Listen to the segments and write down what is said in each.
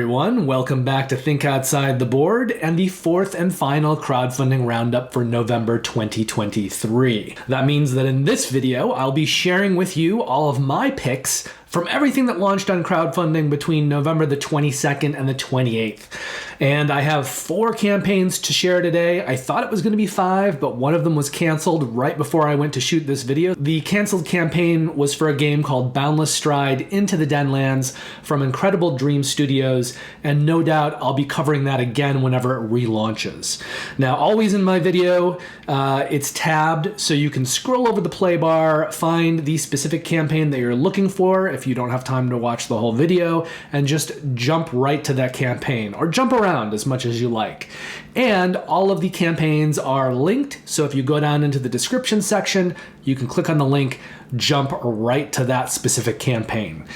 everyone, welcome back to Think Outside the Board and the fourth and final crowdfunding roundup for November 2023. That means that in this video, I'll be sharing with you all of my picks from everything that launched on crowdfunding between November the 22nd and the 28th. And I have 4 campaigns to share today. I thought it was going to be 5, but one of them was canceled right before I went to shoot this video. The canceled campaign was for a game called Boundless Stride Into the Denlands from Incredible Dream Studios, and no doubt I'll be covering that again whenever it relaunches. Now, always in my video, it's tabbed, so you can scroll over the play bar, find the specific campaign that you're looking for if you don't have time to watch the whole video, and just jump right to that campaign, or jump around as much as you like. And all of the campaigns are linked, so if you go down into the description section, you can click on the link, jump right to that specific campaign.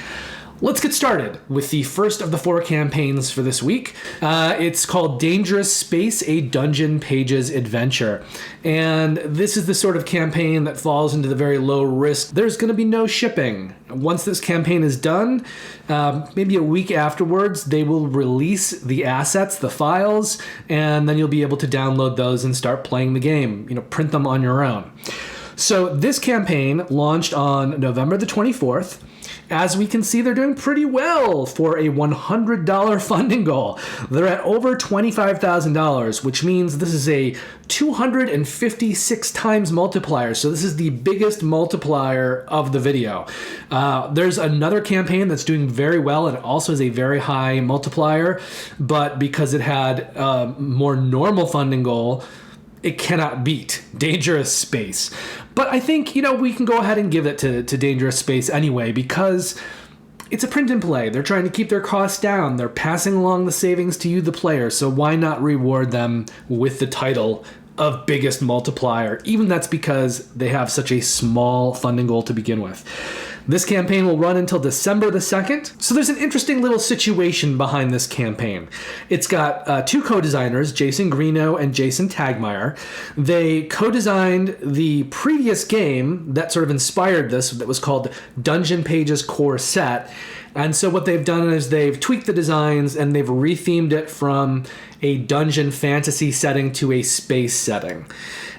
Let's get started with the first of the 4 campaigns for this week. It's called Dangerous Space, a Dungeon Pages Adventure. And this is the sort of campaign that falls into the very low risk. There's going to be no shipping. Once this campaign is done, maybe a week afterwards, they will release the assets, the files, and then you'll be able to download those and start playing the game. Print them on your own. So this campaign launched on November the 24th. As we can see, they're doing pretty well for a $100 funding goal. They're at over $25,000, which means this is a 256 times multiplier. So this is the biggest multiplier of the video. There's another campaign that's doing very well and also is a very high multiplier, but because it had a more normal funding goal, it cannot beat Dangerous Space. But I think, we can go ahead and give it to Dangerous Space anyway, because it's a print and play. They're trying to keep their costs down. They're passing along the savings to you, the player. So why not reward them with the title of biggest multiplier? Even that's because they have such a small funding goal to begin with. This campaign will run until December the 2nd. So there's an interesting little situation behind this campaign. It's got 2 co-designers, Jason Greeno and Jason Tagmeyer. They co-designed the previous game that sort of inspired this, that was called Dungeon Pages Core Set. And so what they've done is they've tweaked the designs and they've rethemed it from a dungeon fantasy setting to a space setting.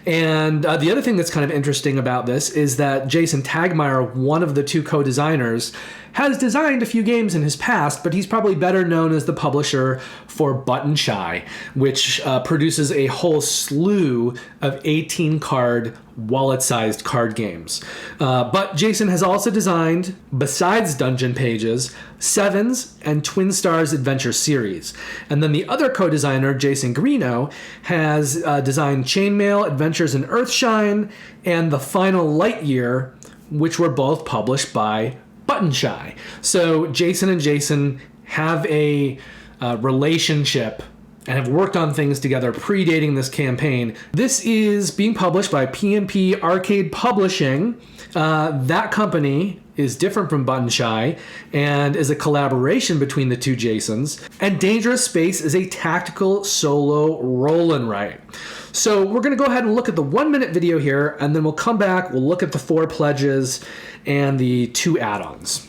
And the other thing that's kind of interesting about this is that Jason Tagmeyer, one of the 2 co-designers, has designed a few games in his past, but he's probably better known as the publisher for Button Shy, which produces a whole slew of 18-card, wallet-sized card games. But Jason has also designed, besides Dungeon Pages, Sevens and Twin Stars Adventure Series. And then the other co-designer, Jason Greeno, has designed Chainmail, Adventures in Earthshine, and The Final Light Year, which were both published by Button Shy. So Jason and Jason have a relationship and have worked on things together predating this campaign. This is being published by P&P Arcade Publishing. That company is different from Button Shy and is a collaboration between the 2 Jasons. And Dangerous Space is a tactical solo roll and write. So we're going to go ahead and look at the 1-minute video here, and then we'll come back, we'll look at the 4 pledges and the 2 add-ons.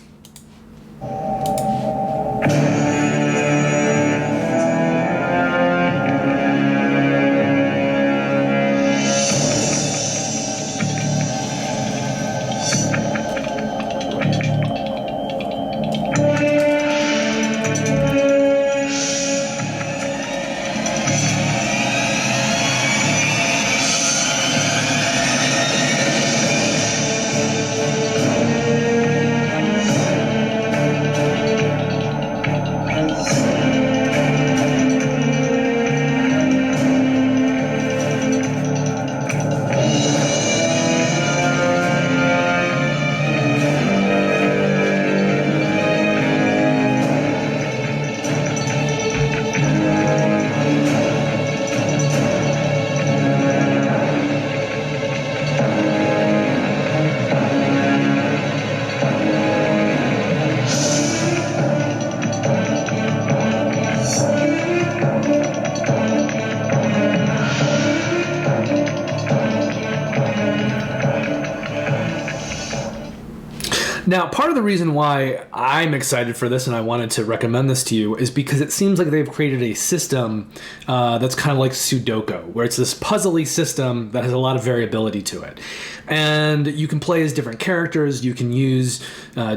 Now, part of the reason why I'm excited for this and I wanted to recommend this to you is because it seems like they've created a system that's kind of like Sudoku, where it's this puzzly system that has a lot of variability to it. And you can play as different characters, you can use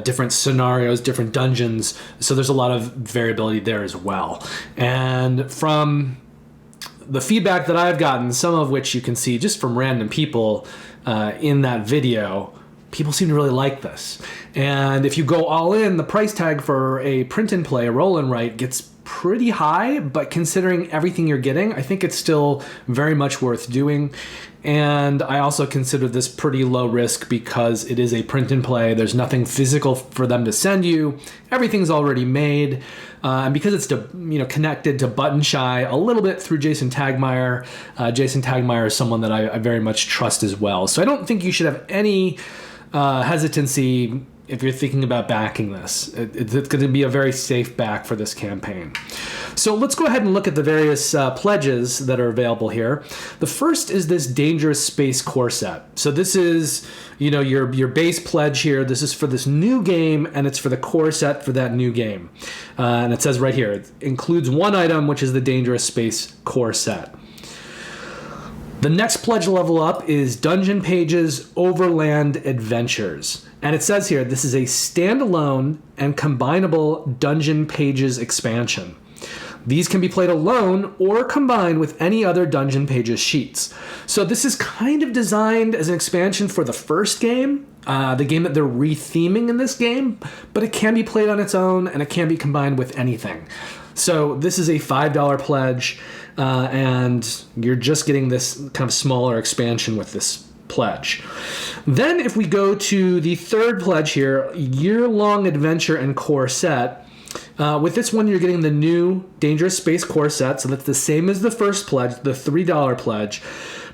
different scenarios, different dungeons, so there's a lot of variability there as well. And from the feedback that I've gotten, some of which you can see just from random people in that video, people seem to really like this. And if you go all in, the price tag for a print and play, a roll and write, gets pretty high, but considering everything you're getting, I think it's still very much worth doing. And I also consider this pretty low risk because it is a print and play. There's nothing physical for them to send you. Everything's already made. And because it's connected to Button Shy a little bit through Jason Tagmeyer. Jason Tagmeyer is someone that I very much trust as well. So I don't think you should have any hesitancy if you're thinking about backing this. It's going to be a very safe back for this campaign. So let's go ahead and look at the various pledges that are available here. The first is this Dangerous Space core set. So this is, your base pledge here. This is for this new game, and it's for the core set for that new game. And it says right here, it includes one item, which is the Dangerous Space core set. The next pledge level up is Dungeon Pages Overland Adventures. And it says here, this is a standalone and combinable Dungeon Pages expansion. These can be played alone or combined with any other Dungeon Pages sheets. So this is kind of designed as an expansion for the first game, the game that they're retheming in this game, but it can be played on its own and it can be combined with anything. So this is a $5 pledge, and you're just getting this kind of smaller expansion with this pledge. Then if we go to the third pledge here, year-long adventure and core set, with this one you're getting the new Dangerous Space core set, so that's the same as the first pledge, the $3 pledge,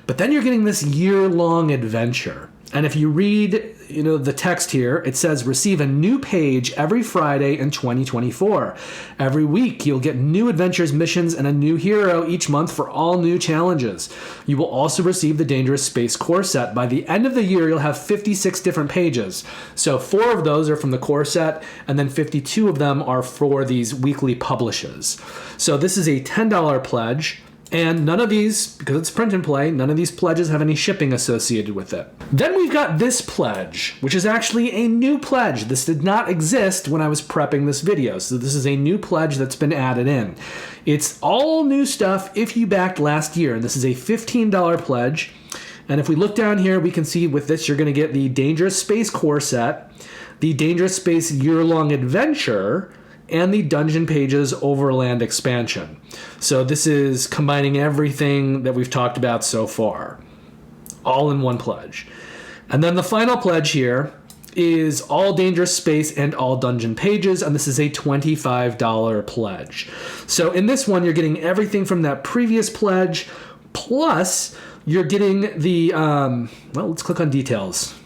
but then you're getting this year-long adventure. And if you read the text here, it says receive a new page every Friday in 2024. Every week you'll get new adventures, missions, and a new hero each month for all new challenges. You will also receive the Dangerous Space core set. By the end of the year, you'll have 56 different pages. So 4 of those are from the core set, and then 52 of them are for these weekly publishes. So this is a $10 pledge. And none of these, because it's print and play, none of these pledges have any shipping associated with it. Then we've got this pledge, which is actually a new pledge. This did not exist when I was prepping this video, so this is a new pledge that's been added in. It's all new stuff if you backed last year, and this is a $15 pledge. And if we look down here, we can see with this, you're going to get the Dangerous Space core set, the Dangerous Space year-long adventure, and the Dungeon Pages Overland expansion. So this is combining everything that we've talked about so far, all in one pledge. And then the final pledge here is all Dangerous Space and all Dungeon Pages, and this is a $25 pledge. So in this one, you're getting everything from that previous pledge, plus you're getting the, let's click on details,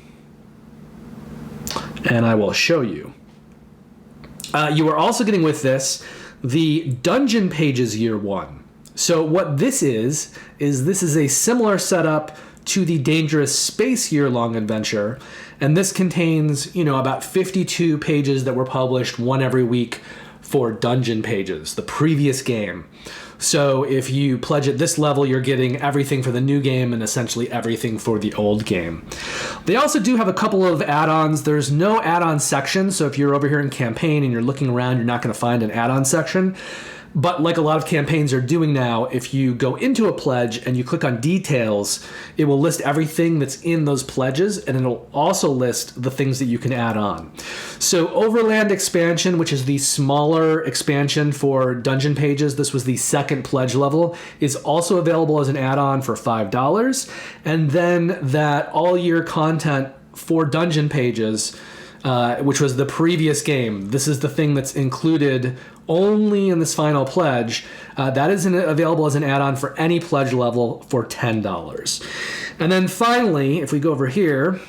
and I will show you. You are also getting with this the Dungeon Pages Year 1. So what this is this is a similar setup to the Dangerous Space year-long adventure, and this contains, about 52 pages that were published, one every week, for Dungeon Pages, the previous game. So if you pledge at this level, you're getting everything for the new game and essentially everything for the old game. They also do have a couple of add-ons. There's no add-on section, so if you're over here in campaign and you're looking around, you're not going to find an add-on section. But like a lot of campaigns are doing now, if you go into a pledge and you click on details, it will list everything that's in those pledges, and it'll also list the things that you can add on. So Overland Expansion, which is the smaller expansion for Dungeon Pages, this was the second pledge level, is also available as an add-on for $5. And then that all-year content for Dungeon Pages, which was the previous game. This is the thing that's included only in this final pledge. That is available as an add-on for any pledge level for $10. And then finally, if we go over here,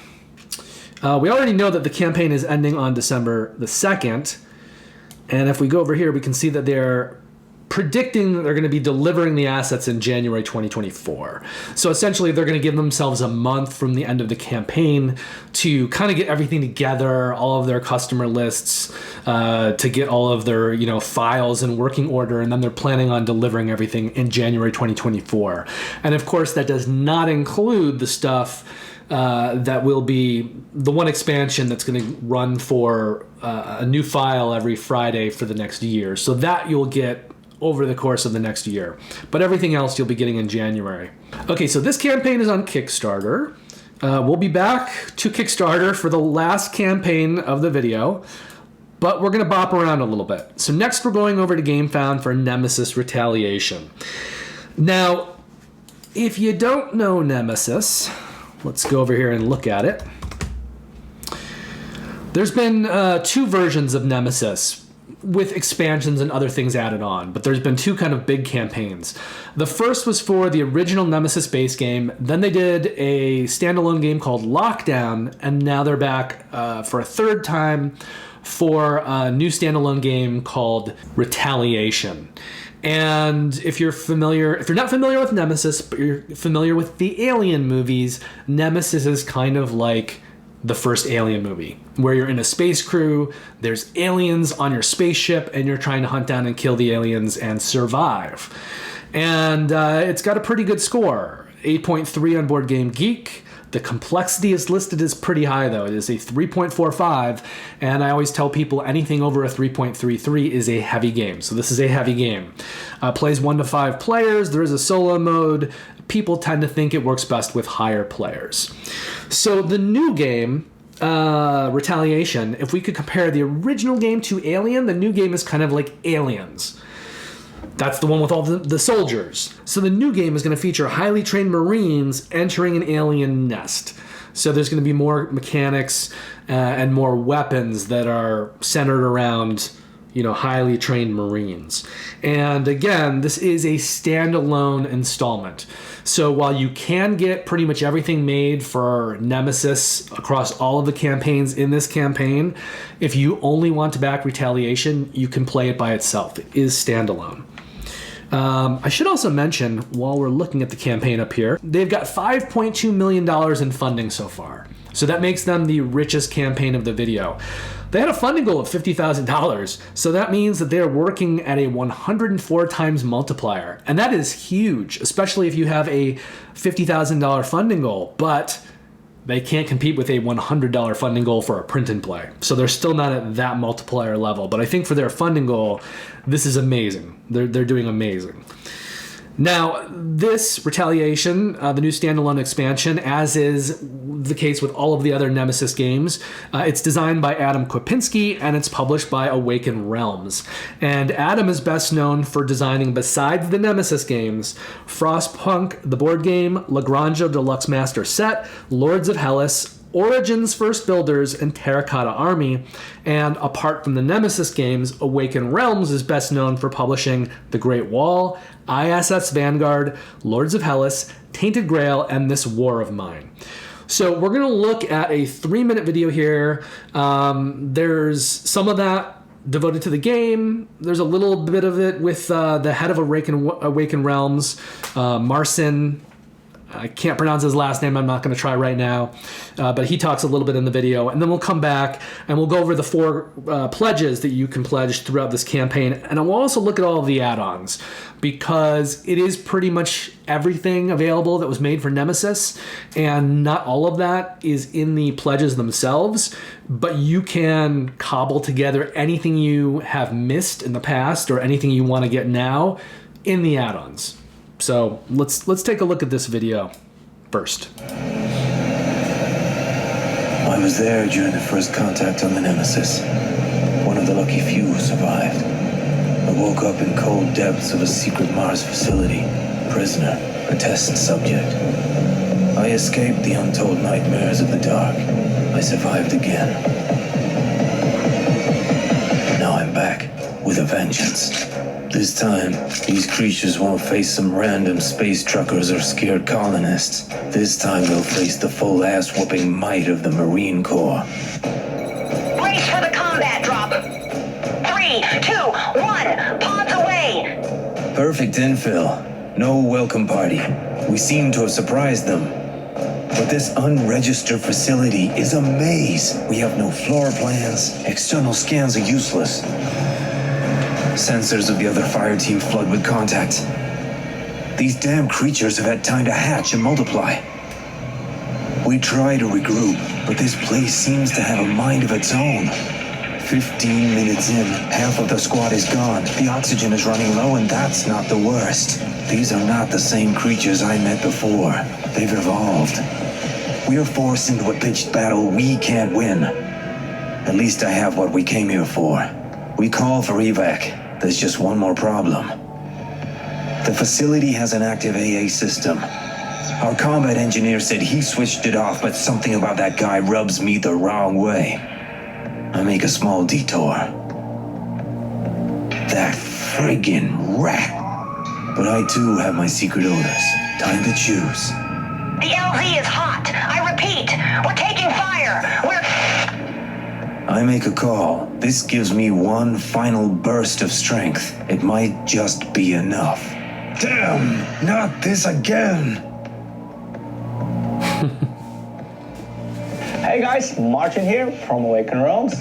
we already know that the campaign is ending on December the 2nd. And if we go over here, we can see that they're predicting that they're going to be delivering the assets in January 2024. So essentially, they're going to give themselves a month from the end of the campaign to kind of get everything together, all of their customer lists, to get all of their files in working order, and then they're planning on delivering everything in January 2024. And of course, that does not include the stuff that will be the one expansion that's going to run for a new file every Friday for the next year. So that you'll get over the course of the next year. But everything else you'll be getting in January. Okay, so this campaign is on Kickstarter. We'll be back to Kickstarter for the last campaign of the video, but we're going to bop around a little bit. So next we're going over to Gamefound for Nemesis Retaliation. Now, if you don't know Nemesis, let's go over here and look at it. There's been 2 versions of Nemesis with expansions and other things added on, but there's been 2 kind of big campaigns. The first was for the original Nemesis base game, then they did a standalone game called Lockdown, and now they're back for a third time for a new standalone game called Retaliation. And if you're not familiar with Nemesis, but you're familiar with the Alien movies, Nemesis is kind of like the first Alien movie, where you're in a space crew, there's aliens on your spaceship, and you're trying to hunt down and kill the aliens and survive. And it's got a pretty good score, 8.3 on Board Game Geek. The complexity is listed as pretty high, though. It is a 3.45, and I always tell people anything over a 3.33 is a heavy game. So this is a heavy game. Plays 1 to 5 players. There is a solo mode. People tend to think it works best with higher players. So the new game, Retaliation, if we could compare the original game to Alien, the new game is kind of like Aliens. That's the one with all the soldiers. So the new game is going to feature highly trained Marines entering an alien nest. So there's going to be more mechanics and more weapons that are centered around, highly trained Marines. And again, this is a standalone installment. So while you can get pretty much everything made for Nemesis across all of the campaigns in this campaign, if you only want to back Retaliation, you can play it by itself. It is standalone. I should also mention, while we're looking at the campaign up here, they've got $5.2 million in funding so far. So that makes them the richest campaign of the video. They had a funding goal of $50,000, so that means that they're working at a 104 times multiplier. And that is huge, especially if you have a $50,000 funding goal, but they can't compete with a $100 funding goal for a print and play. So they're still not at that multiplier level, but I think for their funding goal, this is amazing. They're doing amazing. Now, this Retaliation, the new standalone expansion, as is the case with all of the other Nemesis games, it's designed by Adam Kwapinski and it's published by Awaken Realms. And Adam is best known for designing, besides the Nemesis games, Frostpunk, the board game, Lagrange Deluxe Master Set, Lords of Hellas, Origins First Builders, and Terracotta Army. And apart from the Nemesis games, Awaken Realms is best known for publishing The Great Wall, ISS Vanguard, Lords of Hellas, Tainted Grail, and This War of Mine. So we're going to look at a 3-minute video here. There's some of that devoted to the game. There's a little bit of it with the head of Awaken Realms, Marcin. I can't pronounce his last name. I'm not going to try right now. But he talks a little bit in the video. And then we'll come back and we'll go over the 4 pledges that you can pledge throughout this campaign. And I will also look at all of the add-ons, because it is pretty much everything available that was made for Nemesis. And not all of that is in the pledges themselves. But you can cobble together anything you have missed in the past or anything you want to get now in the add-ons. So let's take a look at this video first. I was there during the first contact on the Nemesis. One of the lucky few who survived. I woke up in cold depths of a secret Mars facility. Prisoner, a test subject. I escaped the untold nightmares of the dark. I survived again. Now I'm back with a vengeance. This time, these creatures won't face some random space truckers or scared colonists. This time they'll face the full ass-whooping might of the Marine Corps. Brace for the combat drop. 3, 2, 1, pods away. Perfect infill. No welcome party. We seem to have surprised them. But this unregistered facility is a maze. We have no floor plans. External scans are useless. Sensors of the other fire team flood with contact. These damn creatures have had time to hatch and multiply. We try to regroup, but this place seems to have a mind of its own. 15 minutes in, half of the squad is gone. The oxygen is running low, and that's not the worst. These are not the same creatures I met before. They've evolved. We are forced into a pitched battle we can't win. At least I have what we came here for. We call for evac. There's just one more problem. The facility has an active AA system. Our combat engineer said he switched it off, but something about that guy rubs me the wrong way. I make a small detour. That friggin' rat. But I too have my secret orders. Time to choose. The LZ is hot. I repeat, we're taking fire. I make a call. This gives me one final burst of strength. It might just be enough. Damn, not this again. Hey guys, Martin here from Awaken Realms,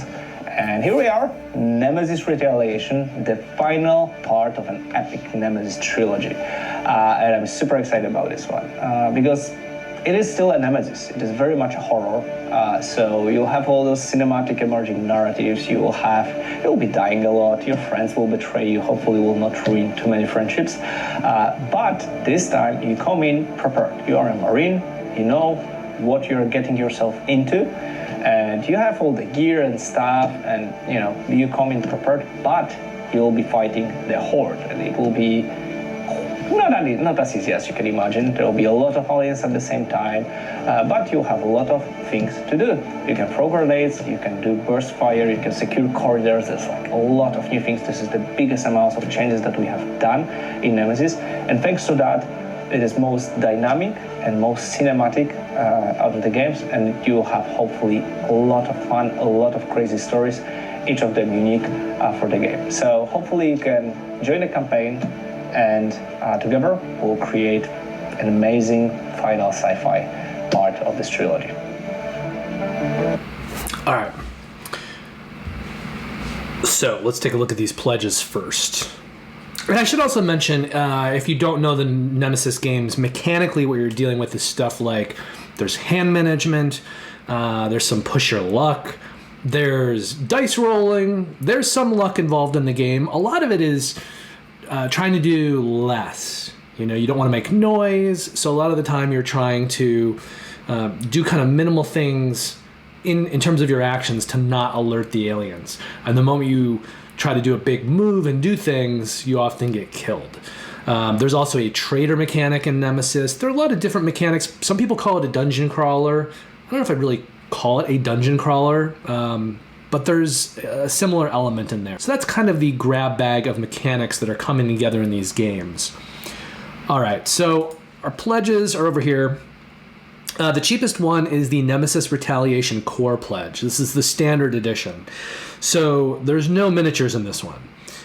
and here we are, Nemesis Retaliation, the final part of an epic Nemesis trilogy. And I'm super excited about this one, because it is still a Nemesis. It is very much a horror, so you'll have all those cinematic emerging narratives, you'll be dying a lot, your friends will betray you, hopefully will not ruin too many friendships, but this time you come in prepared. You are a Marine, you know what you're getting yourself into, and you have all the gear and stuff, and you come in prepared, but you'll be fighting the Horde, and it will be not as easy as you can imagine. There will be a lot of aliens at the same time, but you'll have a lot of things to do. You can throw grenades, you can do burst fire, you can secure corridors. There's like a lot of new things. This is the biggest amount of changes that we have done in Nemesis, and thanks to that, it is most dynamic and most cinematic out of the games, and you'll have hopefully a lot of fun, a lot of crazy stories, each of them unique for the game. So hopefully you can join the campaign, and together we'll create an amazing final sci-fi part of this trilogy. All right. So let's take a look at these pledges first. And I should also mention, if you don't know the Nemesis games, mechanically what you're dealing with is stuff like there's hand management, there's some push your luck, there's dice rolling, there's some luck involved in the game. A lot of it is trying to do less. You don't want to make noise, so a lot of the time you're trying to do kind of minimal things in terms of your actions to not alert the aliens. And the moment you try to do a big move and do things, you often get killed. There's also a trader mechanic in Nemesis. There are a lot of different mechanics. Some people call it a dungeon crawler. I don't know if I'd really call it a dungeon crawler, but there's a similar element in there. So that's kind of the grab bag of mechanics that are coming together in these games. All right, so our pledges are over here. The cheapest one is the Nemesis Retaliation Core Pledge. This is the standard edition. So there's no miniatures in this one,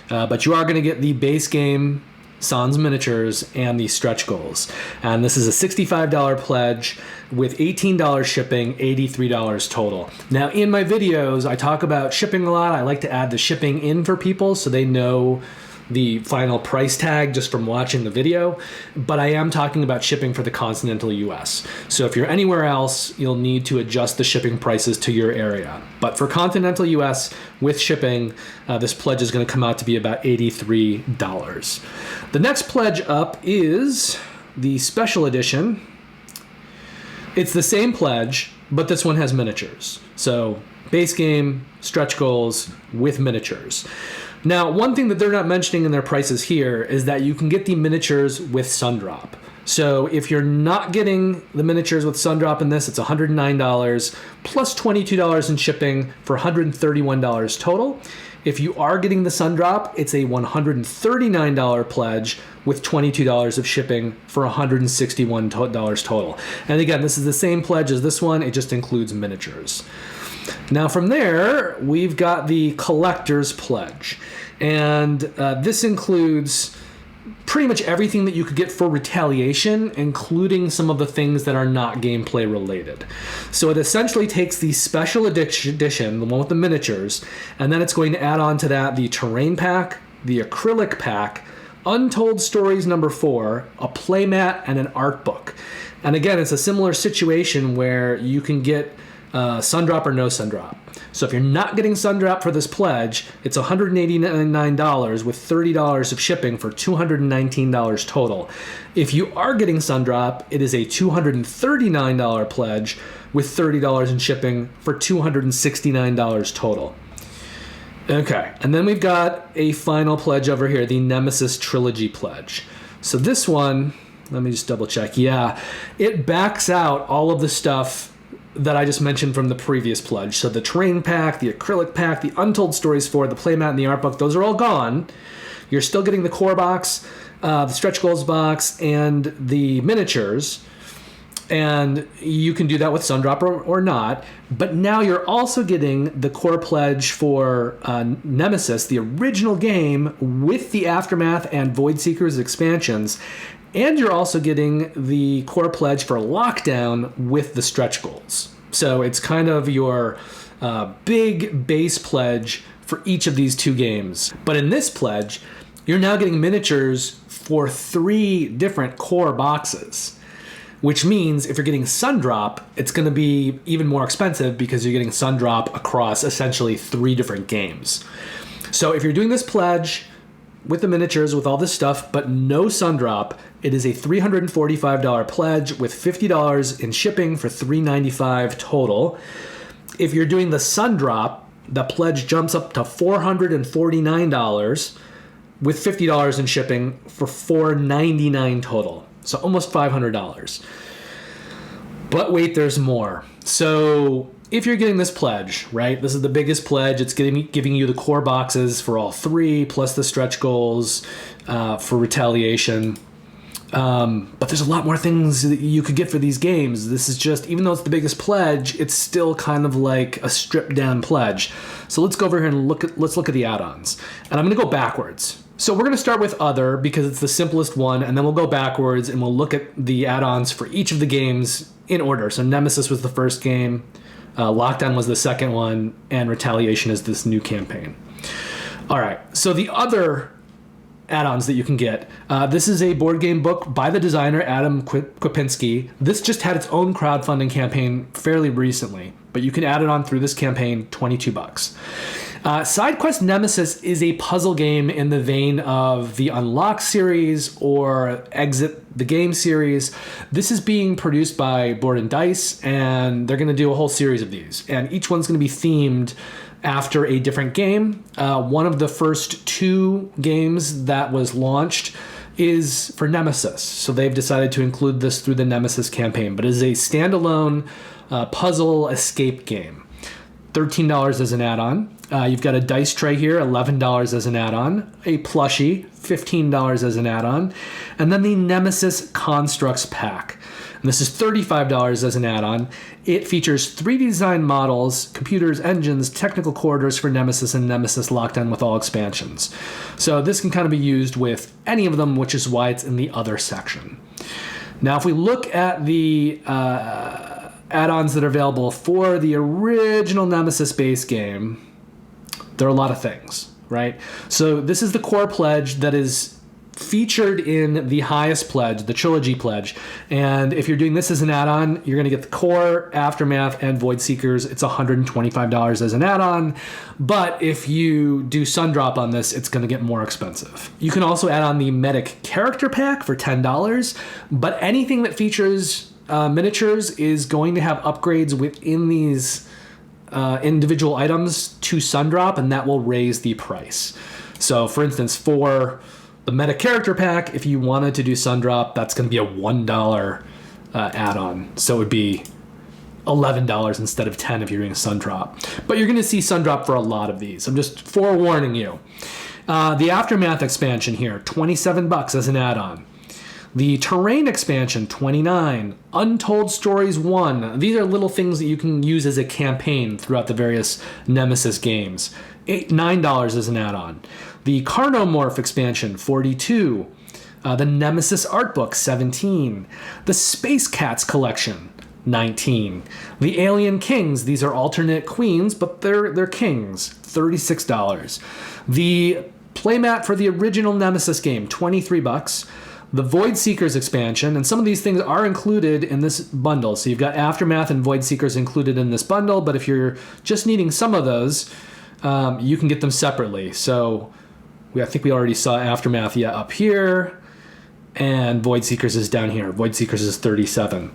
but you are going to get the base game Sans miniatures and the stretch goals. And this is a $65 pledge with $18 shipping, $83 total. Now in my videos, I talk about shipping a lot. I like to add the shipping in for people so they know the final price tag just from watching the video, but I am talking about shipping for the continental US. So if you're anywhere else, you'll need to adjust the shipping prices to your area. But for continental US with shipping, this pledge is going to come out to be about $83. The next pledge up is the special edition. It's the same pledge, but this one has miniatures. So base game, stretch goals with miniatures. Now, one thing that they're not mentioning in their prices here is that you can get the miniatures with Sundrop. So if you're not getting the miniatures with Sundrop in this, it's $109 plus $22 in shipping for $131 total. If you are getting the Sundrop, it's a $139 pledge with $22 of shipping for $161 total. And again, this is the same pledge as this one, it just includes miniatures. Now from there, we've got the Collector's Pledge. And this includes pretty much everything that you could get for Retaliation, including some of the things that are not gameplay related. So it essentially takes the special edition, the one with the miniatures, and then it's going to add on to that the terrain pack, the acrylic pack, Untold Stories number 4, a playmat, and an art book. And again, it's a similar situation where you can get Sundrop or no Sundrop. So if you're not getting Sundrop for this pledge, it's $189 with $30 of shipping for $219 total. If you are getting Sundrop, it is a $239 pledge with $30 in shipping for $269 total. Okay, and then we've got a final pledge over here, the Nemesis Trilogy pledge. So this one, let me just double check. Yeah, it backs out all of the stuff that I just mentioned from the previous pledge. So the terrain pack, the acrylic pack, the Untold Stories 4, the playmat, and the art book, those are all gone. You're still getting the core box, the stretch goals box, and the miniatures. And you can do that with Sundrop or not. But now you're also getting the core pledge for Nemesis, the original game, with the Aftermath and Void Seekers expansions. And you're also getting the core pledge for Lockdown with the stretch goals. So it's kind of your big base pledge for each of these two games. But in this pledge, you're now getting miniatures for 3 different core boxes, which means if you're getting Sundrop, it's going to be even more expensive because you're getting Sundrop across essentially 3 different games. So if you're doing this pledge with the miniatures, with all this stuff, but no Sundrop, it is a $345 pledge with $50 in shipping for $395 total. If you're doing the Sundrop, the pledge jumps up to $449 with $50 in shipping for $499 total. So almost $500. But wait, there's more. So if you're getting this pledge, right, this is the biggest pledge. It's giving you the core boxes for all 3, plus the stretch goals for Retaliation. But there's a lot more things that you could get for these games. This is just, even though it's the biggest pledge, it's still kind of like a stripped down pledge. So let's go over here and let's look at the add-ons. And I'm going to go backwards. So we're going to start with Other because it's the simplest one, and then we'll go backwards and we'll look at the add-ons for each of the games in order. So Nemesis was the first game, Lockdown was the second one, and Retaliation is this new campaign. All right, so the other add-ons that you can get. This is a board game book by the designer Adam Kwapinski. This just had its own crowdfunding campaign fairly recently, but you can add it on through this campaign, $22. SideQuest Nemesis is a puzzle game in the vein of the Unlock series or Exit the Game series. This is being produced by Board and Dice, and they're going to do a whole series of these. And each one's going to be themed after a different game. One of the first 2 games that was launched is for Nemesis. So they've decided to include this through the Nemesis campaign, but it is a standalone puzzle escape game. $13 as an add-on. You've got a dice tray here, $11 as an add-on. A plushie, $15 as an add-on. And then the Nemesis Constructs Pack. And this is $35 as an add-on. It features 3D design models, computers, engines, technical corridors for Nemesis and Nemesis Lockdown with all expansions. So this can kind of be used with any of them, which is why it's in the Other section. Now, if we look at the add-ons that are available for the original Nemesis base game, there are a lot of things, right? So this is the core pledge that is featured in the highest pledge, the trilogy pledge. And if you're doing this as an add-on, you're going to get the core, Aftermath, and Void Seekers. It's $125 as an add-on. But if you do Sundrop on this, it's going to get more expensive. You can also add on the Medic Character Pack for $10. But anything that features miniatures is going to have upgrades within these individual items to Sundrop, and that will raise the price. So for instance, for the Meta Character Pack, if you wanted to do Sundrop, that's going to be a $1 add-on. So it would be $11 instead of $10 if you're doing Sundrop. But you're going to see Sundrop for a lot of these. I'm just forewarning you. The Aftermath expansion here, $27 as an add-on. The Terrain expansion, $29. Untold Stories 1. These are little things that you can use as a campaign throughout the various Nemesis games. $9 as an add-on. The Carnomorph expansion, $42. The Nemesis art book, 17. The Space Cats collection, 19. The Alien Kings, these are alternate queens, but they're kings, $36. The playmat for the original Nemesis game, $23. The Void Seekers expansion, and some of these things are included in this bundle. So you've got Aftermath and Void Seekers included in this bundle, but if you're just needing some of those, you can get them separately. So I think we already saw Aftermath up here, and Void Seekers is down here. Void Seekers is 37.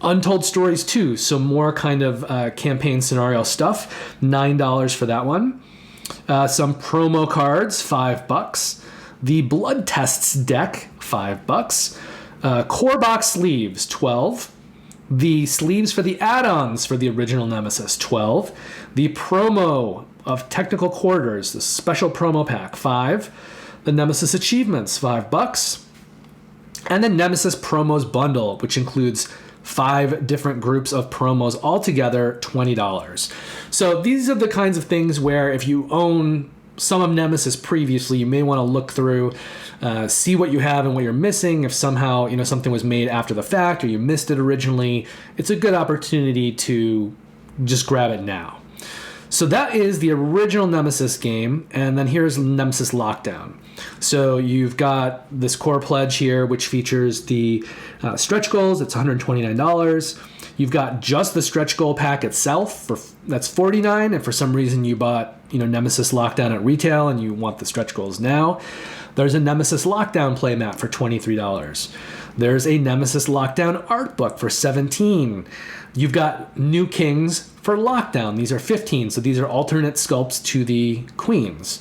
Untold Stories 2, so more kind of campaign scenario stuff, $9 for that one. Some promo cards, $5. The Blood Tests deck, $5. Core box sleeves, $12. The sleeves for the add-ons for the original Nemesis, $12. The promo of Technical Quarters, the special promo pack, $5. The Nemesis achievements, $5. And the Nemesis promos bundle, which includes 5 different groups of promos altogether, $20. So these are the kinds of things where if you own some of Nemesis previously, you may want to look through, see what you have and what you're missing. If somehow something was made after the fact or you missed it originally, it's a good opportunity to just grab it now. So that is the original Nemesis game, and then here's Nemesis Lockdown. So you've got this core pledge here, which features the stretch goals. It's $129. You've got just the stretch goal pack itself, that's $49, and for some reason you bought Nemesis Lockdown at retail and you want the stretch goals now. There's a Nemesis Lockdown playmat for $23. There's a Nemesis Lockdown art book for $17. You've got New Kings for Lockdown. These are $15, so these are alternate sculpts to the queens.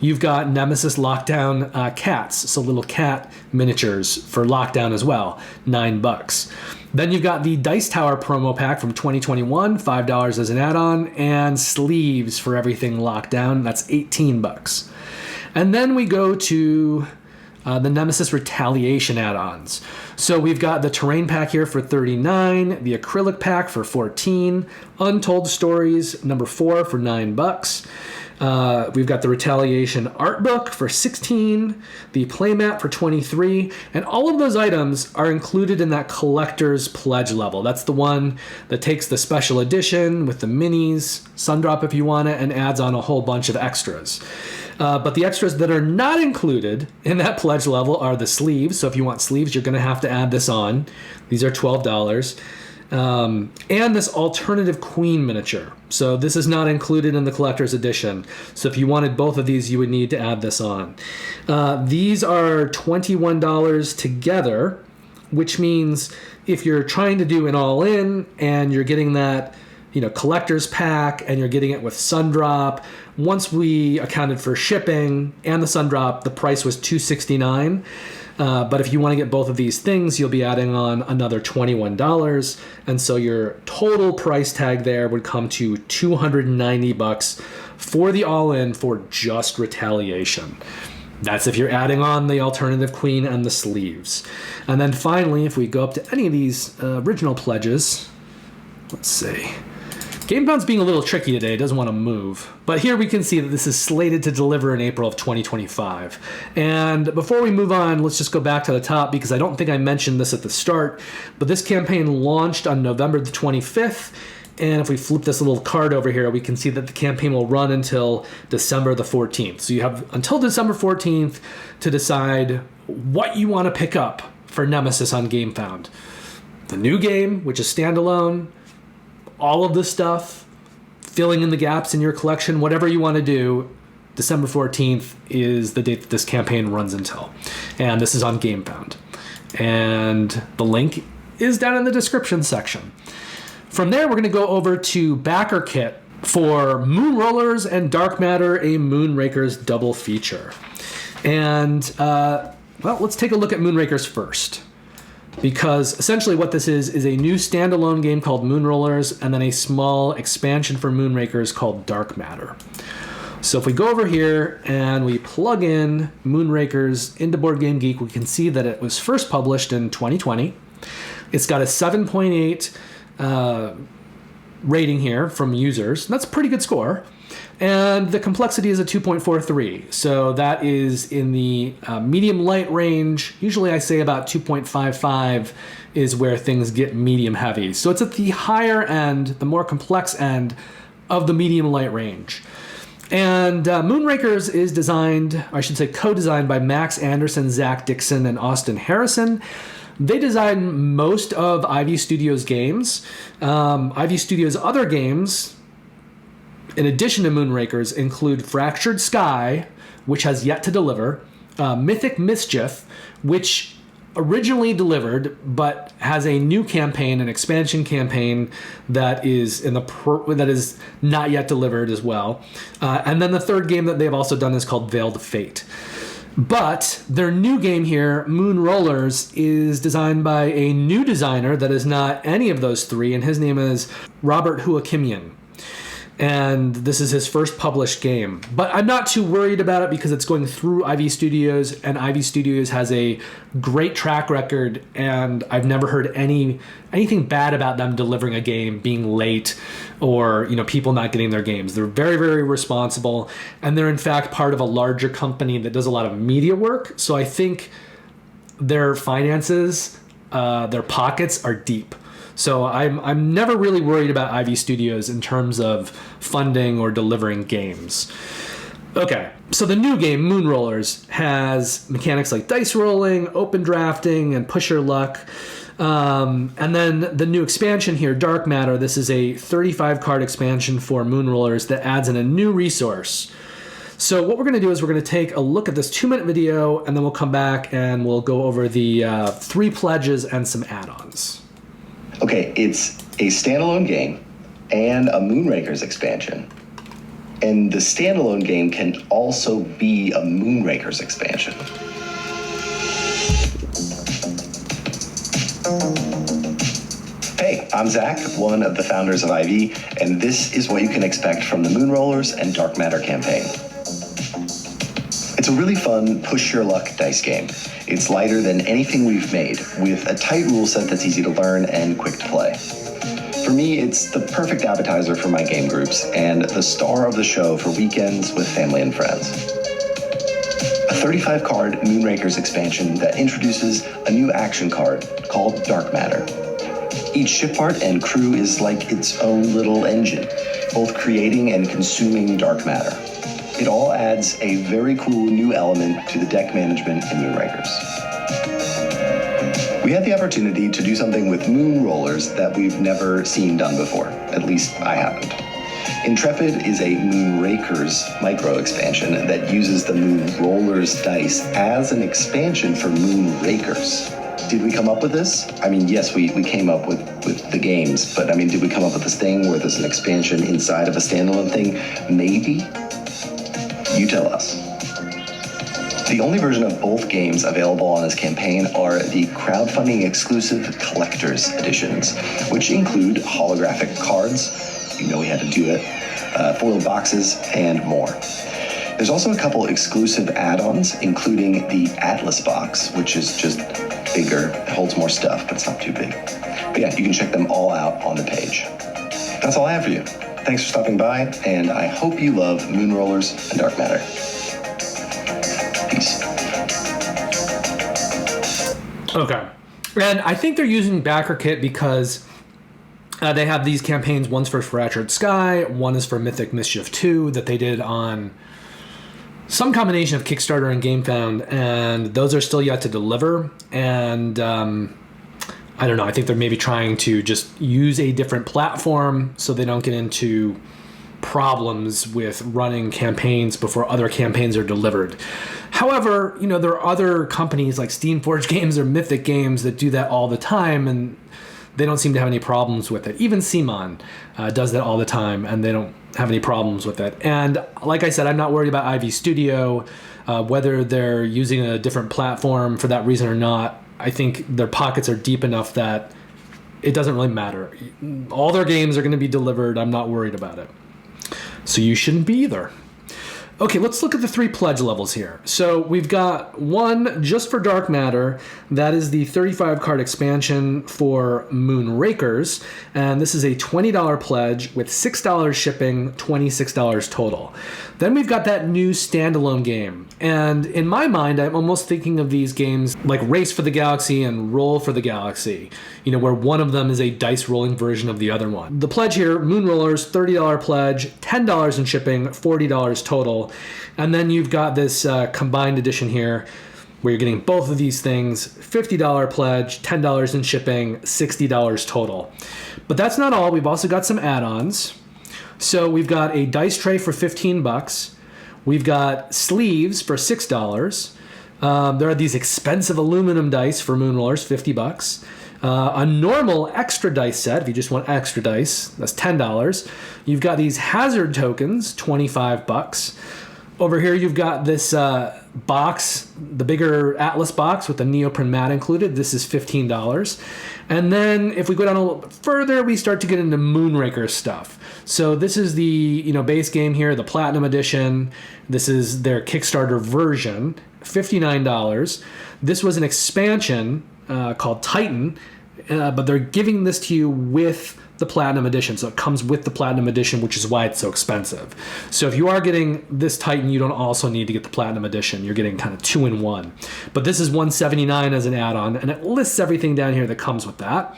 You've got Nemesis Lockdown cats, so little cat miniatures for Lockdown as well, $9. Then you've got the Dice Tower promo pack from 2021, $5 as an add-on, and sleeves for everything Lockdown, that's $18. And then we go to the Nemesis Retaliation add-ons. So we've got the terrain pack here for $39, the acrylic pack for $14, Untold Stories number 4 for $9. We've got the Retaliation art book for $16, the playmat for $23, and all of those items are included in that collector's pledge level. That's the one that takes the special edition with the minis, Sundrop if you want it, and adds on a whole bunch of extras. But the extras that are not included in that pledge level are the sleeves. So if you want sleeves, you're going to have to add this on. These are $12. And this alternative queen miniature. So this is not included in the collector's edition. So if you wanted both of these, you would need to add this on. These are $21 together, which means if you're trying to do an all-in and you're getting that collector's pack and you're getting it with Sundrop, once we accounted for shipping and the Sundrop, the price was $269. But if you want to get both of these things, you'll be adding on another $21. And so your total price tag there would come to $290 for the all-in for just Retaliation. That's if you're adding on the alternative queen and the sleeves. And then finally, if we go up to any of these original pledges, let's see. Gamefound's being a little tricky today, it doesn't want to move. But here we can see that this is slated to deliver in April of 2025. And before we move on, let's just go back to the top because I don't think I mentioned this at the start, but this campaign launched on November the 25th. And if we flip this little card over here, we can see that the campaign will run until December the 14th. So you have until December 14th to decide what you want to pick up for Nemesis on Gamefound. The new game, which is standalone, all of this stuff, filling in the gaps in your collection, whatever you want to do, December 14th is the date that this campaign runs until. And this is on Gamefound. And the link is down in the description section. From there, we're going to go over to Backerkit for Moonrollers and Darkmatter, a Moonrakers double feature. And, let's take a look at Moonrakers first. Because essentially what this is a new standalone game called Moonrollers and then a small expansion for Moonrakers called Darkmatter. So if we go over here and we plug in Moonrakers into Board Game Geek, we can see that it was first published in 2020. It's got a 7.8 rating here from users. That's a pretty good score. And the complexity is a 2.43. So that is in the medium light range. Usually I say about 2.55 is where things get medium heavy. So it's at the higher end, the more complex end of the medium light range. And Moonrakers is designed, I should say co-designed by Max Anderson, Zach Dixon, and Austin Harrison. They design most of Ivy Studios' games. Ivy Studios' other games, in addition to Moonrakers, include Fractured Sky, which has yet to deliver, Mythic Mischief, which originally delivered but has a new campaign, an expansion campaign that is that is not yet delivered as well. And then the third game that they've also done is called Veiled Fate. But their new game here, Moonrollers, is designed by a new designer that is not any of those three, and his name is Robert Huakimian. And this is his first published game. But I'm not too worried about it because it's going through Ivy Studios, and Ivy Studios has a great track record, and I've never heard anything bad about them delivering a game, being late, or people not getting their games. They're very, very responsible, and they're in fact part of a larger company that does a lot of media work. So I think their finances, their pockets are deep. So I'm never really worried about Ivy Studios in terms of funding or delivering games. Okay, so the new game, Moonrollers, has mechanics like dice rolling, open drafting, and push your luck. And then the new expansion here, Darkmatter, this is a 35-card expansion for Moonrollers that adds in a new resource. So what we're going to do is we're going to take a look at this 2-minute video, and then we'll come back and we'll go over the 3 pledges and some add-ons. Okay, it's a standalone game and a Moonrakers expansion. And the standalone game can also be a Moonrakers expansion. Hey, I'm Zach, one of the founders of IV, and this is what you can expect from the Moonrollers and Darkmatter campaign. It's a really fun push-your-luck dice game. It's lighter than anything we've made, with a tight rule set that's easy to learn and quick to play. For me, it's the perfect appetizer for my game groups, and the star of the show for weekends with family and friends. A 35-card Moonrakers expansion that introduces a new action card called Darkmatter. Each ship part and crew is like its own little engine, both creating and consuming dark matter. It all adds a very cool new element to the deck management in Moonrakers. We had the opportunity to do something with Moonrollers that we've never seen done before. At least I haven't. Intrepid is a Moonrakers micro expansion that uses the Moonrollers dice as an expansion for Moonrakers. Did we come up with this? I mean, yes, we came up with the games, but I mean, did we come up with this thing where there's an expansion inside of a standalone thing? Maybe? You tell us. The only version of both games available on this campaign are the crowdfunding exclusive collector's editions, which include holographic cards, you know we had to do it, foil boxes, and more. There's also a couple exclusive add-ons, including the Atlas box, which is just bigger, it holds more stuff, but it's not too big. But yeah, you can check them all out on the page. That's all I have for you. Thanks for stopping by, and I hope you love Moonrollers and Darkmatter. Peace. Okay. And I think they're using Backerkit because they have these campaigns. One's for Fractured Sky, one is for Mythic Mischief 2 that they did on some combination of Kickstarter and Gamefound, and those are still yet to deliver. And I don't know, I think they're maybe trying to just use a different platform so they don't get into problems with running campaigns before other campaigns are delivered. However, you know, there are other companies like Steamforged Games or Mythic Games that do that all the time, and they don't seem to have any problems with it. Even Simon does that all the time, and they don't have any problems with it. And like I said, I'm not worried about Ivy Studio, whether they're using a different platform for that reason or not. I think their pockets are deep enough that it doesn't really matter. All their games are going to be delivered. I'm not worried about it. So you shouldn't be either. Okay, let's look at the 3 pledge levels here. So we've got one just for Darkmatter. That is the 35 card expansion for Moonrakers. And this is a $20 pledge with $6 shipping, $26 total. Then we've got that new standalone game. And in my mind, I'm almost thinking of these games like Race for the Galaxy and Roll for the Galaxy, you know, where one of them is a dice rolling version of the other one. The pledge here, Moonrollers, $30 pledge, $10 in shipping, $40 total. And then you've got this combined edition here where you're getting both of these things, $50 pledge, $10 in shipping, $60 total. But that's not all. We've also got some add-ons. So we've got a dice tray for $15. We've got sleeves for $6. There are these expensive aluminum dice for Moonrollers, $50. A normal extra dice set, if you just want extra dice, that's $10. You've got these hazard tokens, $25. Over here, you've got this box, the bigger Atlas box with the neoprene mat included. This is $15. And then if we go down a little bit further, we start to get into Moonrakers stuff. So this is the base game here, the Platinum Edition. This is their Kickstarter version, $59. This was an expansion called Titan, but they're giving this to you with the Platinum Edition. So it comes with the Platinum Edition, which is why it's so expensive. So if you are getting this Titan, you don't also need to get the Platinum Edition. You're getting kind of 2-in-1. But this is $179 as an add-on, and it lists everything down here that comes with that.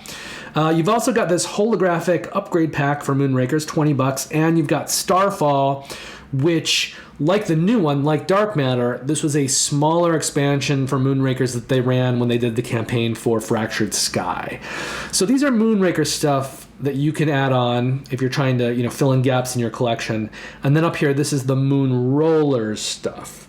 You've also got this holographic upgrade pack for Moonrakers, $20, and you've got Starfall, which, like the new one, like Darkmatter, this was a smaller expansion for Moonrakers that they ran when they did the campaign for Fractured Sky. So these are Moonraker stuff that you can add on if you're trying to, fill in gaps in your collection. And then up here, this is the Moonrollers stuff.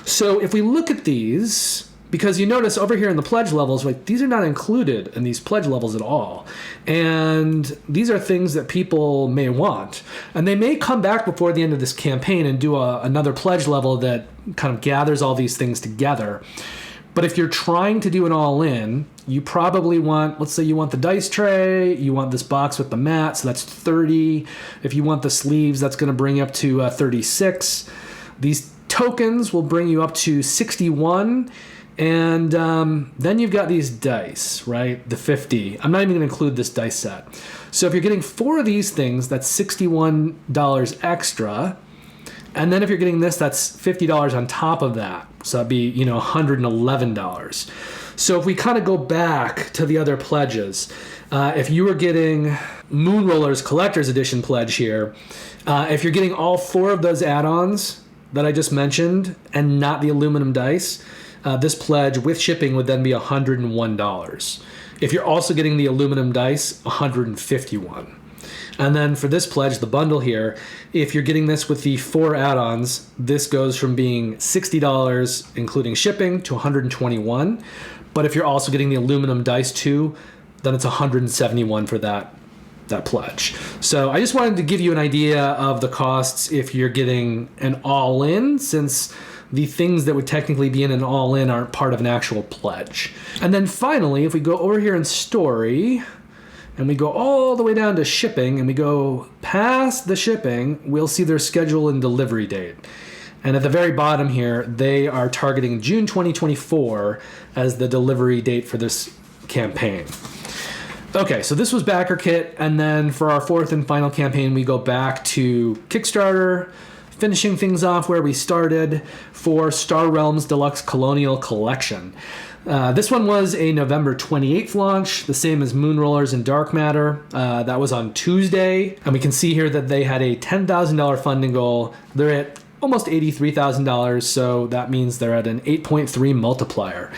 So if we look at these, because you notice over here in the pledge levels, like these are not included in these pledge levels at all. And these are things that people may want. And they may come back before the end of this campaign and do another pledge level that kind of gathers all these things together. But if you're trying to do an all-in, you probably want, let's say you want the dice tray, you want this box with the mat, so that's $30. If you want the sleeves, that's going to bring you up to $36. These tokens will bring you up to $61. And then you've got these dice, right? The 50. I'm not even going to include this dice set. So if you're getting 4 of these things, that's $61 extra. And then if you're getting this, that's $50 on top of that. So that'd be, $111. So if we kind of go back to the other pledges, if you were getting Moonrollers Collector's Edition pledge here, if you're getting all 4 of those add-ons that I just mentioned and not the aluminum dice, this pledge with shipping would then be $101. If you're also getting the aluminum dice, $151. And then for this pledge, the bundle here, if you're getting this with the 4 add-ons, this goes from being $60, including shipping, to $121. But if you're also getting the aluminum dice too, then it's $171 for that pledge. So I just wanted to give you an idea of the costs if you're getting an all-in, since the things that would technically be in an all-in aren't part of an actual pledge. And then finally, if we go over here in story, and we go all the way down to shipping, and we go past the shipping, we'll see their schedule and delivery date. And at the very bottom here, they are targeting June 2024 as the delivery date for this campaign. Okay, so this was Backerkit, and then for our 4th and final campaign, we go back to Kickstarter, finishing things off where we started for Star Realms Deluxe Colonial Collection. This one was a November 28th launch, the same as Moonrollers and Darkmatter. That was on Tuesday, and we can see here that they had a $10,000 funding goal. They're at almost $83,000, so that means they're at an 8.3 multiplier.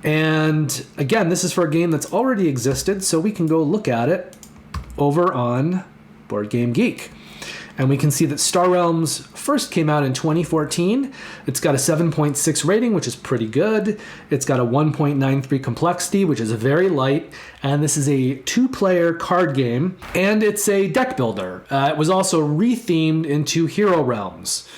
And again, this is for a game that's already existed, so we can go look at it over on Board Game Geek. And we can see that Star Realms first came out in 2014. It's got a 7.6 rating, which is pretty good. It's got a 1.93 complexity, which is very light. And this is a 2-player card game, and it's a deck builder. It was also rethemed into Hero Realms.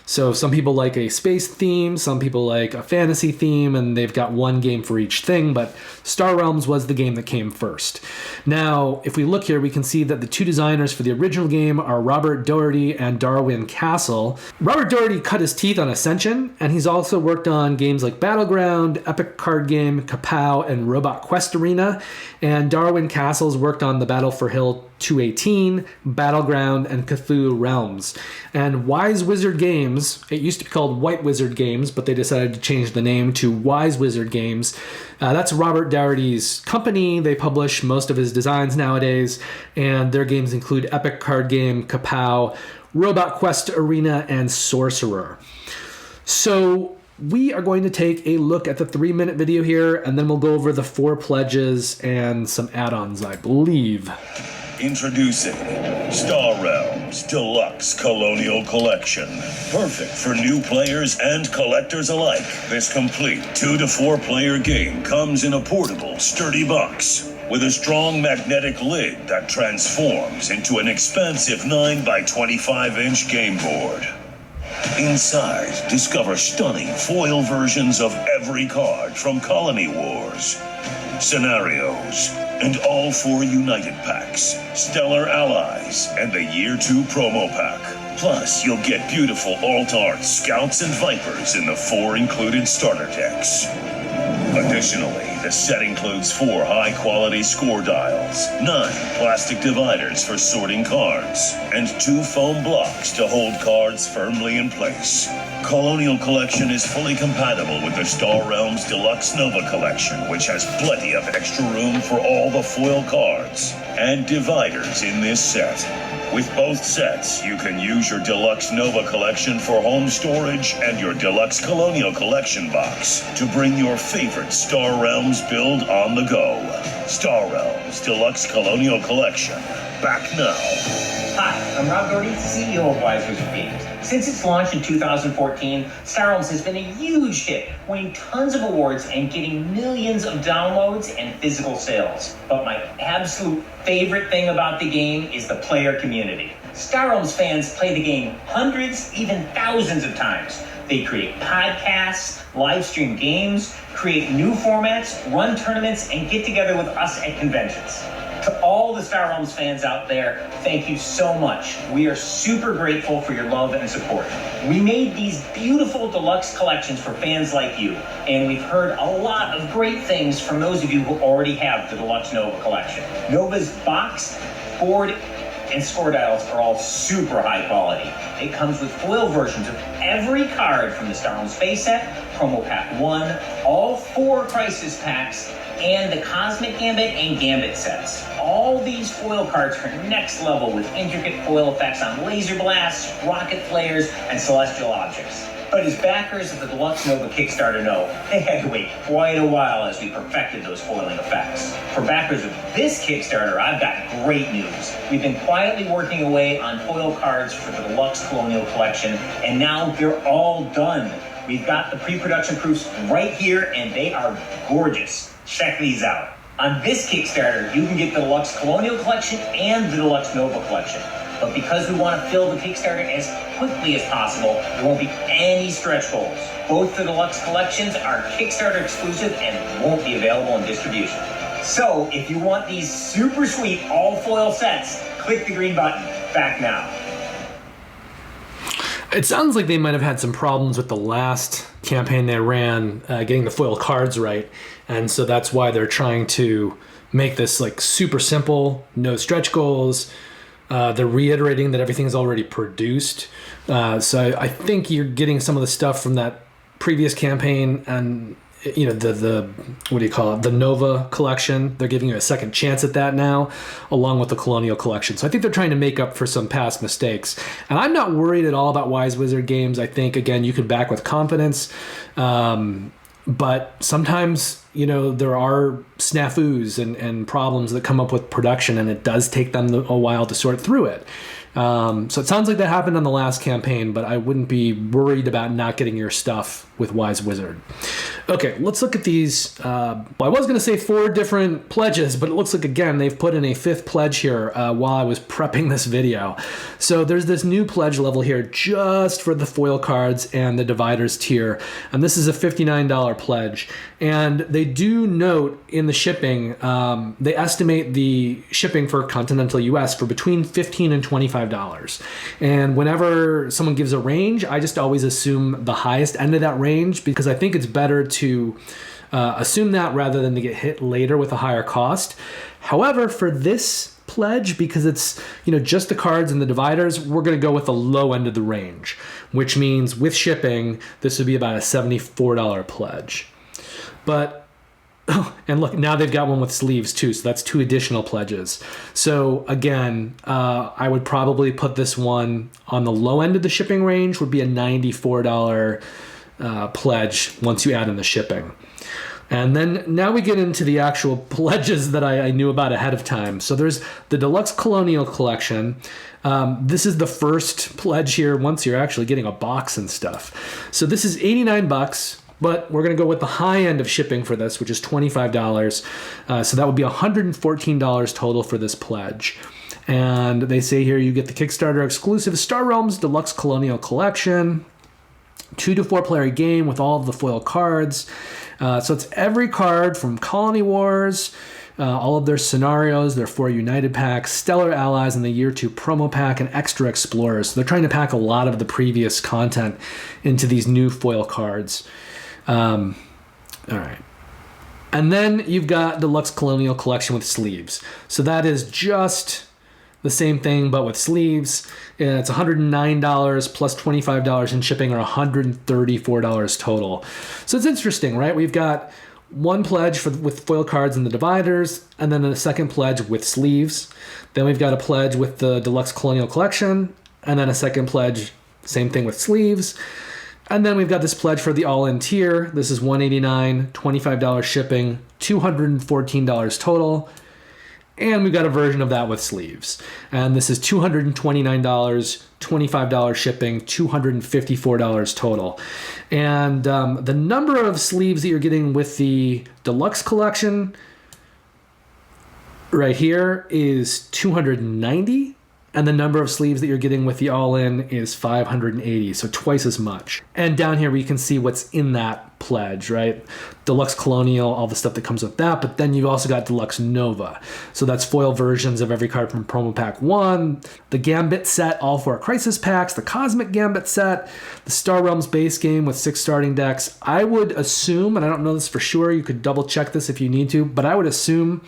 So some people like a space theme, some people like a fantasy theme, and they've got one game for each thing, but Star Realms was the game that came first. Now, if we look here, we can see that the two designers for the original game are Robert Doherty and Darwin Castle. Robert Doherty cut his teeth on Ascension, and he's also worked on games like Battleground, Epic Card Game, Kapow, and Robot Quest Arena, and Darwin Castle's worked on the Battle for Hill 218, Battleground, and Cthulhu Realms. And Wise Wizard Games, it used to be called White Wizard Games, but they decided to change the name to Wise Wizard Games. That's Robert Doherty's company. They publish most of his designs nowadays, and their games include Epic Card Game, Kapow, Robot Quest Arena, and Sorcerer. So we are going to take a look at the 3-minute video here, and then we'll go over the 4 pledges and some add-ons, I believe. Introducing Star Realms Deluxe Colonial Collection. Perfect for new players and collectors alike. This complete 2 to 4 player game comes in a portable, sturdy box with a strong magnetic lid that transforms into an expansive 9 by 25 inch game board. Inside, discover stunning foil versions of every card from Colony Wars, Scenarios, and all 4 United Packs, Stellar Allies, and the Year 2 promo pack. Plus, you'll get beautiful alt-art Scouts and Vipers in the 4 included starter decks. Additionally, the set includes 4 high-quality score dials, 9 plastic dividers for sorting cards, and 2 foam blocks to hold cards firmly in place. Colonial Collection is fully compatible with the Star Realms Deluxe Nova Collection, which has plenty of extra room for all the foil cards and dividers in this set. With both sets, you can use your Deluxe Nova Collection for home storage and your Deluxe Colonial Collection box to bring your favorite Star Realms build on the go. Star Realms Deluxe Colonial Collection. Back now. Hi, I'm Rob Doherty, CEO of Wise Wizard Games. Since its launch in 2014, Star Realms has been a huge hit, winning tons of awards and getting millions of downloads and physical sales. But my absolute favorite thing about the game is the player community. Star Realms fans play the game hundreds, even thousands of times. They create podcasts, live stream games, create new formats, run tournaments, and get together with us at conventions. To all the Star Realms fans out there, thank you so much. We are super grateful for your love and support. We made these beautiful deluxe collections for fans like you, and we've heard a lot of great things from those of you who already have the Deluxe Nova collection. Nova's box, board, and score dials are all super high quality. It comes with foil versions of every card from the Star Realms base set, Promo Pack 1, all 4 Crisis Packs, and the Cosmic Gambit and Gambit sets. All these foil cards are next level with intricate foil effects on laser blasts, rocket flares, and celestial objects. But as backers of the Deluxe Nova Kickstarter know, they had to wait quite a while as we perfected those foiling effects. For backers of this Kickstarter, I've got great news. We've been quietly working away on foil cards for the Deluxe Colonial Collection, and now they're all done. We've got the pre-production proofs right here, and they are gorgeous. Check these out. On this Kickstarter, you can get the Deluxe Colonial Collection and the Deluxe Nova Collection. But because we want to fill the Kickstarter as quickly as possible, there won't be any stretch goals. Both the Deluxe Collections are Kickstarter exclusive and won't be available in distribution. So, if you want these super sweet all-foil sets, click the green button. Back now. It sounds like they might have had some problems with the last campaign they ran, getting the foil cards right. And so that's why they're trying to make this like super simple, no stretch goals. They're reiterating that everything's already produced. So I think you're getting some of the stuff from that previous campaign and, you know, the what do you call it? The Nova collection. They're giving you a second chance at that now, along with the Colonial collection. So I think they're trying to make up for some past mistakes. And I'm not worried at all about Wise Wizard Games. I think, again, you can back with confidence. But sometimes, you know, there are snafus and problems that come up with production, and it does take them a while to sort through it. So it sounds like that happened on the last campaign, but I wouldn't be worried about not getting your stuff with Wise Wizard. Okay, let's look at these. Well, I was going to say 4 different pledges, but it looks like, again, they've put in a 5th pledge here while I was prepping this video. So there's this new pledge level here just for the foil cards and the dividers tier. And this is a $59 pledge. And they do note in the shipping, they estimate the shipping for continental US for between $15 and $25. And whenever someone gives a range, I just always assume the highest end of that range, because I think it's better to assume that rather than to get hit later with a higher cost. However, for this pledge, because it's, you know, just the cards and the dividers, we're going to go with the low end of the range, which means with shipping, this would be about a $74 pledge. But, oh, and look, now they've got one with sleeves too, so that's 2 additional pledges. So again, I would probably put this one on the low end of the shipping range, would be a $94 pledge once you add in the shipping. And then now we get into the actual pledges that I knew about ahead of time. So there's the Deluxe Colonial Collection. This is the first pledge here once you're actually getting a box and stuff. So this is $89, but we're going to go with the high end of shipping for this, which is $25. So that would be $114 total for this pledge. And they say here you get the Kickstarter exclusive Star Realms Deluxe Colonial Collection, 2 to 4 player game with all of the foil cards. So it's every card from Colony Wars, all of their scenarios, their 4 United packs, Stellar Allies, and the Year 2 promo pack, and Extra Explorers. So they're trying to pack a lot of the previous content into these new foil cards. All right. And then you've got Deluxe Colonial Collection with sleeves. So that is just the same thing, but with sleeves. It's $109 plus $25 in shipping, or $134 total. So it's interesting, right? We've got one pledge with foil cards and the dividers, and then a second pledge with sleeves. Then we've got a pledge with the Deluxe Colonial Collection, and then a second pledge, same thing with sleeves. And then we've got this pledge for the all-in tier. This is $189, $25 shipping, $214 total. And we've got a version of that with sleeves. And this is $229, $25 shipping, $254 total. And the number of sleeves that you're getting with the Deluxe Collection right here is 290. And the number of sleeves that you're getting with the all-in is 580, so twice as much. And down here we can see what's in that pledge, right? Deluxe Colonial, all the stuff that comes with that, but then you've also got Deluxe Nova. So that's foil versions of every card from Promo Pack 1, the Gambit set, all 4 Crisis packs, the Cosmic Gambit set, the Star Realms base game with 6 starting decks. I would assume, and I don't know this for sure, you could double check this if you need to, but I would assume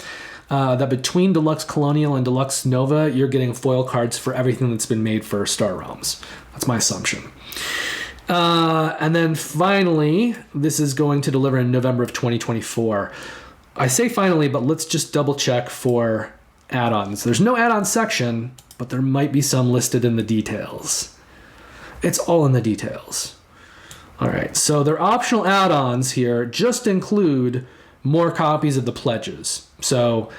that between Deluxe Colonial and Deluxe Nova, you're getting foil cards for everything that's been made for Star Realms. That's my assumption. And then finally, this is going to deliver in November of 2024. I say finally, but let's just double check for add-ons. There's no add-on section, but there might be some listed in the details. It's all in the details. All right, so their optional add-ons here just include more copies of the pledges. So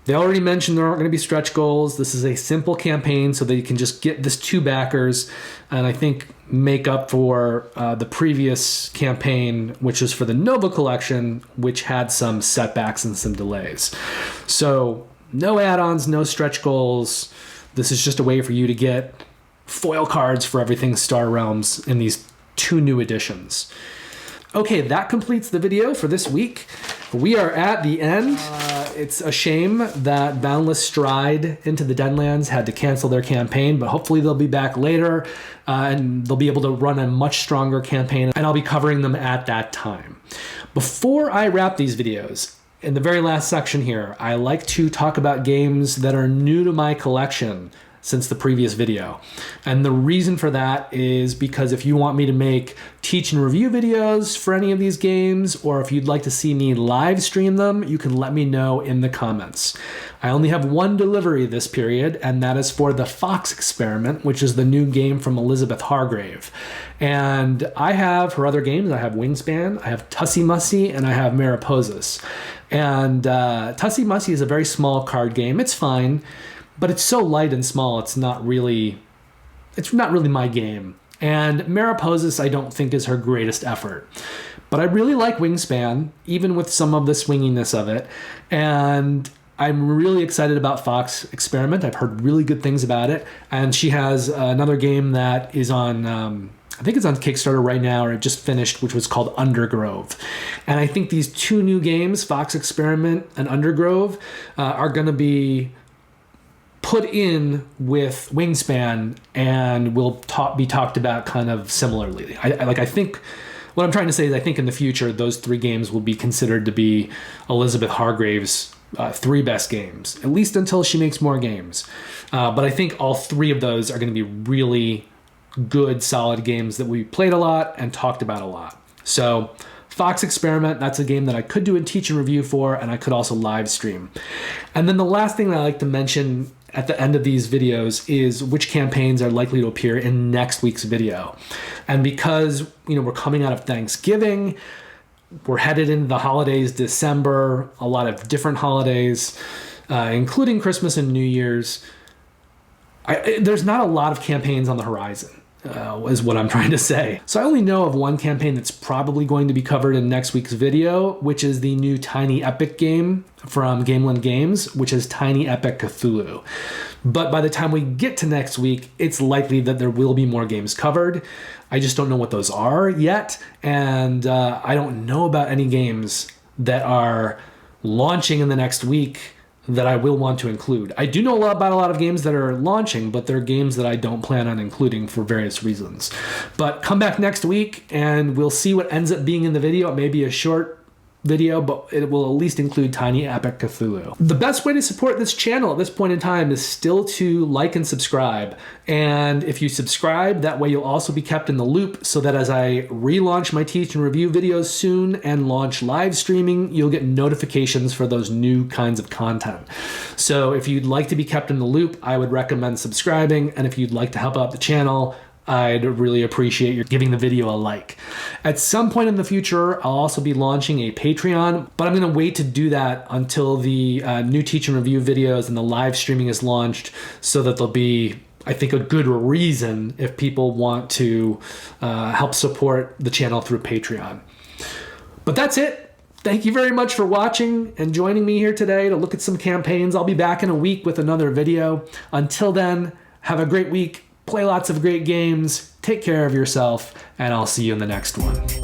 they already mentioned there aren't going to be stretch goals. This is a simple campaign so that you can just get this 2 backers and I think make up for the previous campaign, which was for the Nova Collection, which had some setbacks and some delays. So no add-ons, no stretch goals. This is just a way for you to get foil cards for everything Star Realms in these 2 new editions. Okay, that completes the video for this week. We are at the end. It's a shame that Boundless Stride into the Deadlands had to cancel their campaign, but hopefully they'll be back later and they'll be able to run a much stronger campaign, and I'll be covering them at that time. Before I wrap these videos, in the very last section here, I like to talk about games that are new to my collection since the previous video. And the reason for that is because if you want me to make teach and review videos for any of these games, or if you'd like to see me live stream them, you can let me know in the comments. I only have 1 delivery this period, and that is for the Fox Experiment, which is the new game from Elizabeth Hargrave. And I have her other games. I have Wingspan, I have Tussie Mussy, and I have Mariposas. And Tussie Mussy is a very small card game. It's fine, but it's so light and small, it's not really my game. And Mariposas I don't think is her greatest effort. But I really like Wingspan, even with some of the swinginess of it. And I'm really excited about Fox Experiment. I've heard really good things about it. And she has another game that is on, I think it's on Kickstarter right now, or it just finished, which was called Undergrove. And I think these two new games, Fox Experiment and Undergrove, are going to be put in with Wingspan and will be talked about kind of similarly. I think what I'm trying to say is I think in the future those three games will be considered to be Elizabeth Hargrave's three best games, at least until she makes more games. But I think all three of those are going to be really good, solid games that we played a lot and talked about a lot. So Fox Experiment, that's a game that I could do a teach and review for, and I could also live stream. And then the last thing that I like to mention at the end of these videos is which campaigns are likely to appear in next week's video. And because, we're coming out of Thanksgiving, we're headed into the holidays, December, a lot of different holidays, including Christmas and New Year's. There's not a lot of campaigns on the horizon, is what I'm trying to say. So I only know of one campaign that's probably going to be covered in next week's video, which is the new Tiny Epic game from Gameland Games, which is Tiny Epic Cthulhu. But by the time we get to next week, it's likely that there will be more games covered. I just don't know what those are yet, and I don't know about any games that are launching in the next week that I will want to include. I do know about a lot of games that are launching, but they're games that I don't plan on including for various reasons. But come back next week and we'll see what ends up being in the video. It may be a short video, but it will at least include Tiny Epic Cthulhu. The best way to support this channel at this point in time is still to like and subscribe. And if you subscribe, that way you'll also be kept in the loop so that as I relaunch my teach and review videos soon and launch live streaming, you'll get notifications for those new kinds of content. So if you'd like to be kept in the loop, I would recommend subscribing. And if you'd like to help out the channel, I'd really appreciate your giving the video a like. At some point in the future, I'll also be launching a Patreon, but I'm going to wait to do that until the new teach and review videos and the live streaming is launched so that there'll be, I think, a good reason if people want to help support the channel through Patreon. But that's it. Thank you very much for watching and joining me here today to look at some campaigns. I'll be back in a week with another video. Until then, have a great week. Play lots of great games, take care of yourself, and I'll see you in the next one.